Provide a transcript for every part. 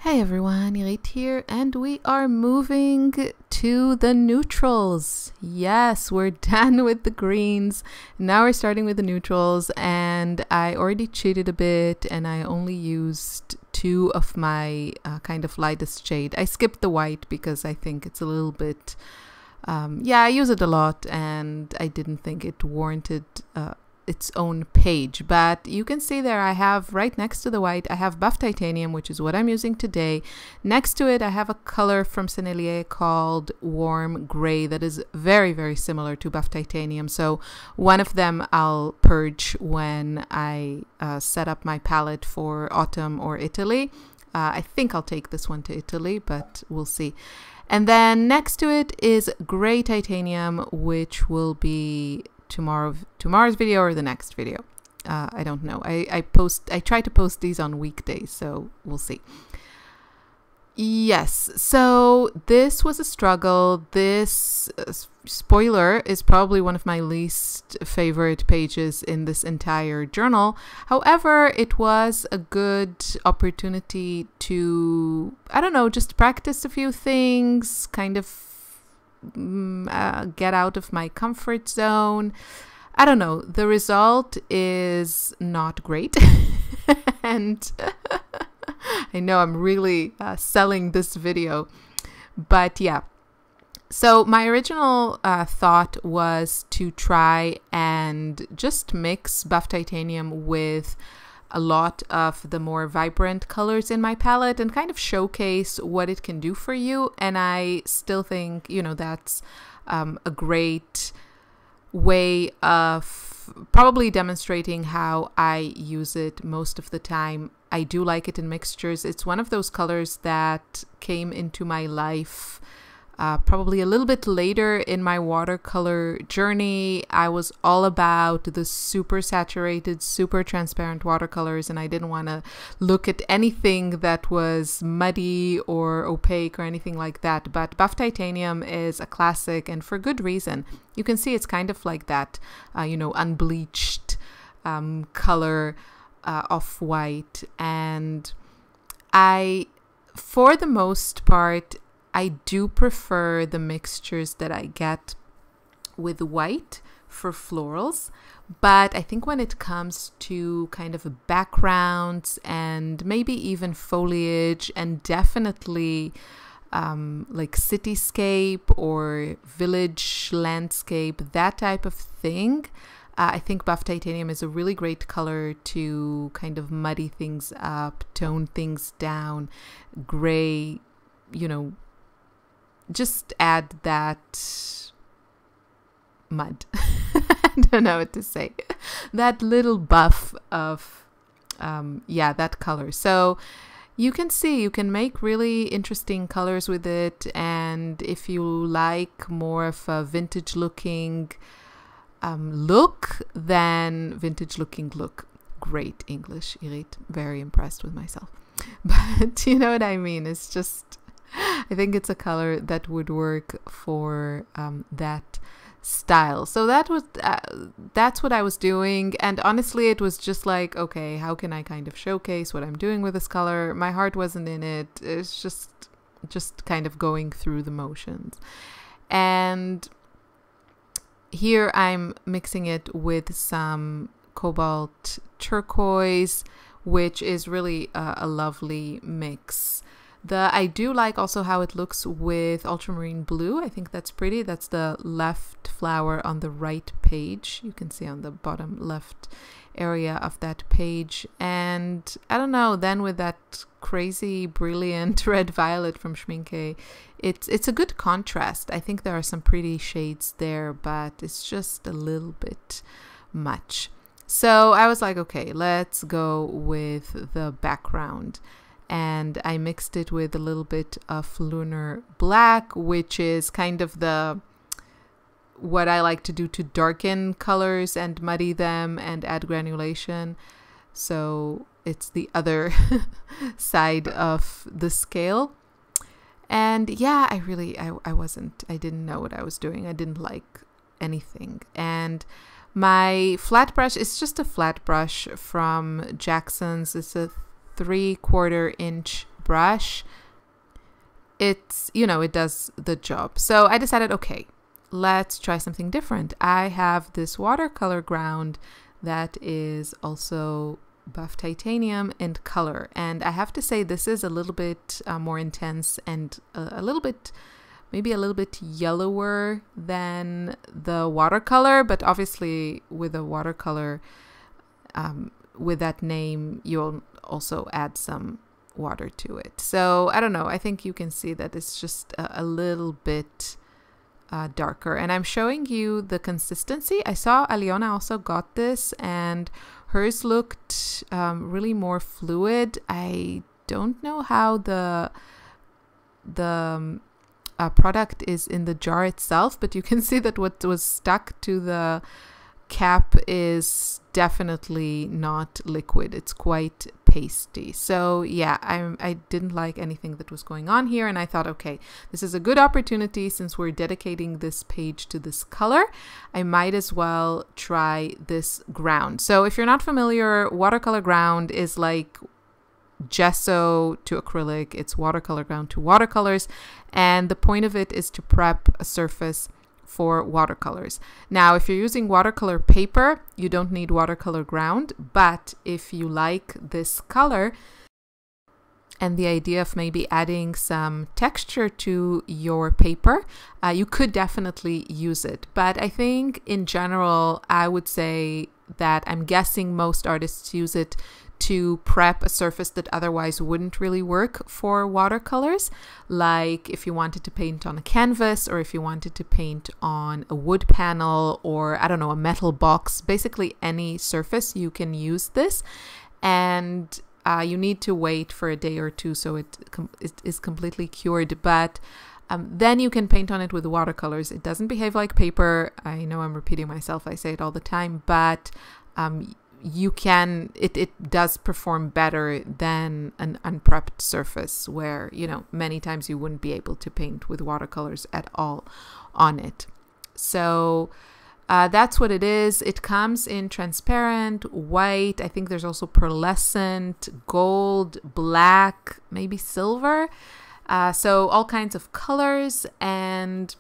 Hey everyone, Irit here, and we are moving to the neutrals. Yes, we're done with the greens. Now we're starting with the neutrals, and I already cheated a bit, and I only used two of my kind of lightest shade. I skipped the white because I think it's a little bit, yeah, I use it a lot, and I didn't think it warranted its own page. But you can see there I have right next to the white I have buff titanium, which is what I'm using today. Next to it I have a color from Serie called warm gray that is very similar to buff titanium, so one of them I'll purge when I set up my palette for autumn or Italy. I think I'll take this one to Italy, but we'll see. And then next to it is gray titanium, which will be tomorrow's video or the next video. I don't know. I try to post these on weekdays, so we'll see. Yes, so this was a struggle. This spoiler is probably one of my least favorite pages in this entire journal. However, it was a good opportunity to, I don't know, just practice a few things, kind of get out of my comfort zone. I don't know, the result is not great. And I know I'm really selling this video, but yeah. So my original thought was to try and just mix buff titanium with a lot of the more vibrant colors in my palette and kind of showcase what it can do for you. And I still think, you know, that's a great way of probably demonstrating how I use it most of the time. I do like it in mixtures. It's one of those colors that came into my life probably a little bit later in my watercolor journey. I was all about the super saturated, super transparent watercolors, and I didn't want to look at anything that was muddy or opaque or anything like that. But buff titanium is a classic, and for good reason. You can see it's kind of like that, you know, unbleached color of white. And for the most part, I do prefer the mixtures that I get with white for florals, but I think when it comes to kind of backgrounds and maybe even foliage and definitely like cityscape or village landscape, that type of thing, I think buff titanium is a really great color to kind of muddy things up, tone things down, gray, you know, just add that mud. I don't know what to say. That little buff of, yeah, that color. So you can see, you can make really interesting colors with it. And if you like more of a vintage looking look, then vintage looking look. Great English, Irit. Very impressed with myself. But you know what I mean? It's just, I think it's a color that would work for that style. So that's what I was doing. And honestly, it was just like, okay, how can I kind of showcase what I'm doing with this color? My heart wasn't in it. It's just kind of going through the motions. And here I'm mixing it with some cobalt turquoise, which is really a lovely mix. I do like also how it looks with ultramarine blue. I think that's pretty. That's the left flower on the right page. You can see on the bottom left area of that page. And I don't know, then with that crazy brilliant red violet from Schmincke, it's a good contrast. I think there are some pretty shades there, but it's just a little bit much. So I was like, okay, let's go with the background. And I mixed it with a little bit of lunar black, which is kind of what I like to do to darken colors and muddy them and add granulation. So it's the other side of the scale. And yeah, I didn't know what I was doing. I didn't like anything. And my flat brush is just a flat brush from Jackson's. It's a 3/4 inch brush, it's, you know, it does the job. So I decided, okay, let's try something different. I have this watercolor ground that is also buff titanium in color, and I have to say this is a little bit more intense and a little bit, maybe a little bit yellower than the watercolor, but obviously with a watercolor with that name you'll also add some water to it. So I don't know, I think you can see that it's just a little bit darker, and I'm showing you the consistency. I saw Léonard also got this, and hers looked really more fluid. I don't know how the product is in the jar itself, but you can see that what was stuck to the cap is definitely not liquid. It's quite pasty. So yeah, I didn't like anything that was going on here, and I thought, okay, this is a good opportunity since we're dedicating this page to this color. I might as well try this ground. So if you're not familiar, watercolor ground is like gesso to acrylic. It's watercolor ground to watercolors, and the point of it is to prep a surface for watercolors. Now, if you're using watercolor paper, you don't need watercolor ground, but if you like this color and the idea of maybe adding some texture to your paper, you could definitely use it. But I think in general, I would say that I'm guessing most artists use it to prep a surface that otherwise wouldn't really work for watercolors. Like if you wanted to paint on a canvas, or if you wanted to paint on a wood panel, or I don't know, a metal box, basically any surface you can use this. And you need to wait for a day or two so it is completely cured, but then you can paint on it with watercolors. It doesn't behave like paper. I know I'm repeating myself, I say it all the time, but you can, it does perform better than an unprepped surface where, you know, many times you wouldn't be able to paint with watercolors at all on it. So that's what it is. It comes in transparent, white. I think there's also pearlescent, gold, black, maybe silver. So all kinds of colors, and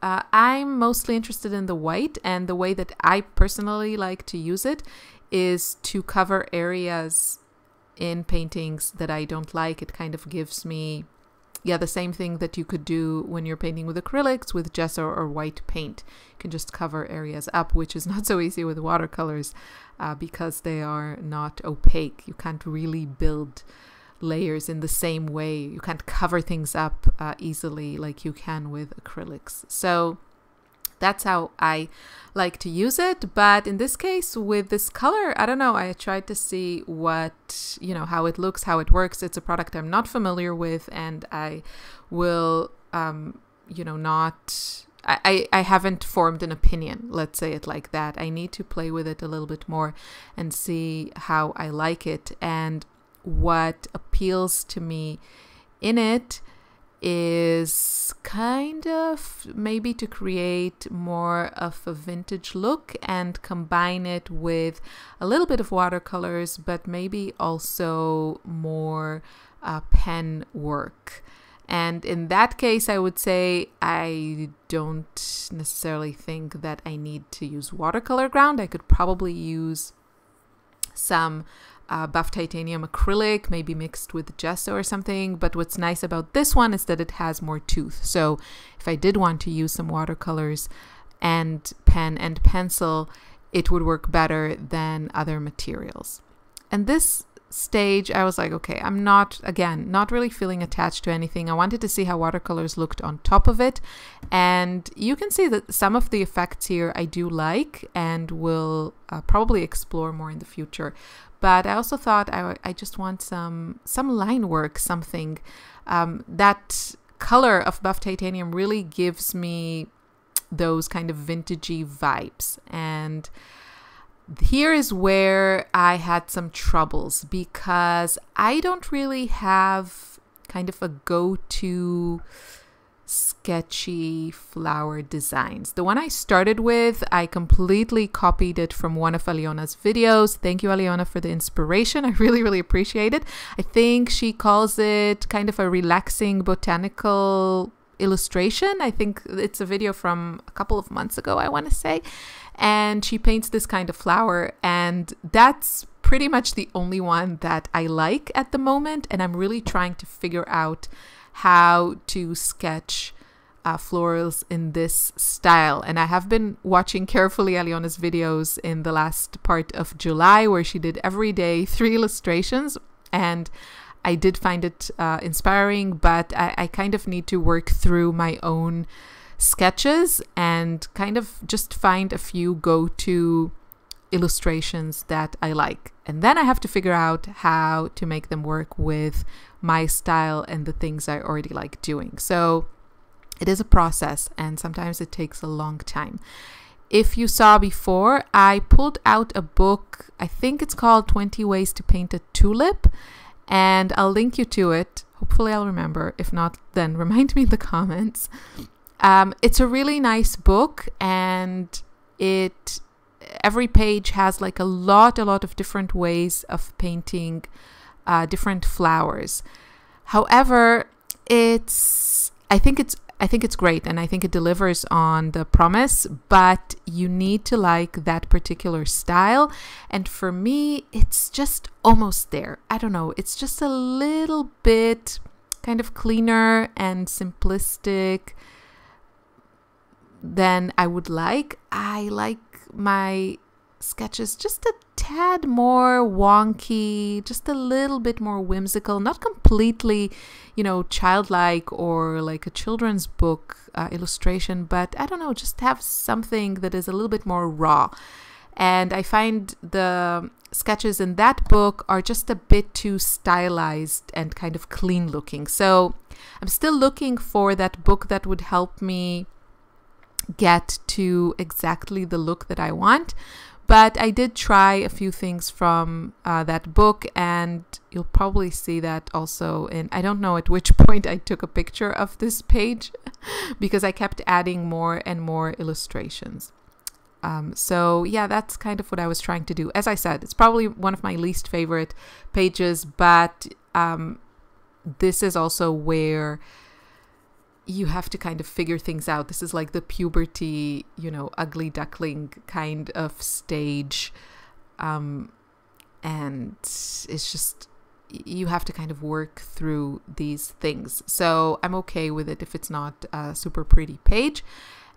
I'm mostly interested in the white, and the way that I personally like to use it is to cover areas in paintings that I don't like. It kind of gives me, yeah, the same thing that you could do when you're painting with acrylics, with gesso or white paint. You can just cover areas up, which is not so easy with watercolors because they are not opaque. You can't really build layers in the same way. You can't cover things up easily like you can with acrylics. So that's how I like to use it. But in this case, with this color, I don't know, I tried to see what, you know, how it looks, how it works. It's a product I'm not familiar with, and I will, you know, not, I haven't formed an opinion, let's say it like that. I need to play with it a little bit more and see how I like it. And what appeals to me in it is kind of maybe to create more of a vintage look and combine it with a little bit of watercolors, but maybe also more pen work. And in that case, I would say I don't necessarily think that I need to use watercolor ground. I could probably use some buff titanium acrylic, maybe mixed with gesso or something. But what's nice about this one is that it has more tooth. So if I did want to use some watercolors and pen and pencil, it would work better than other materials. And this stage, I was like, okay, I'm not really feeling attached to anything. I wanted to see how watercolors looked on top of it. And you can see that some of the effects here I do like and will probably explore more in the future. But I also thought I just want some line work, something. That color of buff titanium really gives me those kind of vintagey vibes. And here is where I had some troubles, because I don't really have kind of a go-to sketchy flower designs. The one I started with, I completely copied it from one of Aliona's videos. Thank you, Aliona, for the inspiration. I really appreciate it. I think she calls it kind of a relaxing botanical illustration. I think it's a video from a couple of months ago, I want to say. And she paints this kind of flower, and that's pretty much the only one that I like at the moment. And I'm really trying to figure out how to sketch florals in this style. And I have been watching carefully Aliona's videos in the last part of July, where she did every day 3 illustrations, and I did find it inspiring, but I kind of need to work through my own sketches and kind of just find a few go-to illustrations that I like. And then I have to figure out how to make them work with my style and the things I already like doing. So it is a process, and sometimes it takes a long time. If you saw before, I pulled out a book, I think it's called 20 Ways to Paint a Tulip, and I'll link you to it. Hopefully I'll remember. If not, then remind me in the comments. It's a really nice book, and every page has like a lot of different ways of painting different flowers. However, I think it's great, and I think it delivers on the promise, but you need to like that particular style. And for me, it's just almost there. I don't know. It's just a little bit kind of cleaner and simplistic than I would like. I like my sketches just a tad more wonky, just a little bit more whimsical, not completely, childlike or like a children's book illustration, but I don't know, just have something that is a little bit more raw. And I find the sketches in that book are just a bit too stylized and kind of clean looking. So I'm still looking for that book that would help me get to exactly the look that I want. But I did try a few things from that book, and you'll probably see that also in, I don't know at which point I took a picture of this page because I kept adding more and more illustrations. So yeah, that's kind of what I was trying to do. As I said, it's probably one of my least favorite pages, but this is also where you have to kind of figure things out. This is like the puberty, ugly duckling kind of stage. And it's just, you have to kind of work through these things. So I'm okay with it if it's not a super pretty page.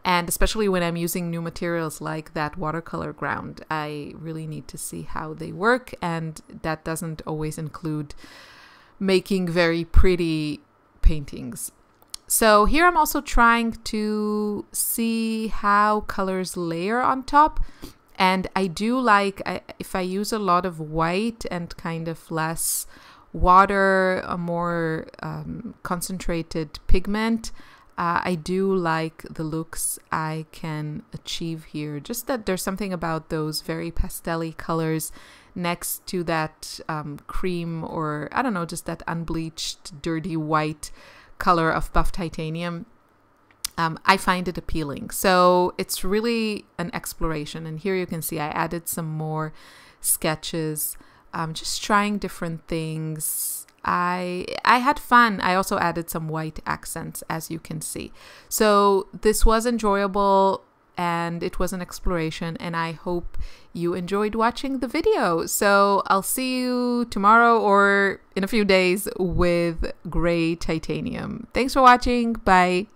And especially when I'm using new materials like that watercolor ground, I really need to see how they work. And that doesn't always include making very pretty paintings. So here I'm also trying to see how colors layer on top. And I do like, if I use a lot of white and kind of less water, a more concentrated pigment, I do like the looks I can achieve here. Just that there's something about those very pastel-y colors next to that cream, or I don't know, just that unbleached, dirty white color of buff titanium. I find it appealing. So it's really an exploration. And here you can see I added some more sketches, just trying different things. I had fun. I also added some white accents, as you can see. So this was enjoyable, and it was an exploration, and I hope you enjoyed watching the video. So I'll see you tomorrow or in a few days with gray titanium. Thanks for watching. Bye.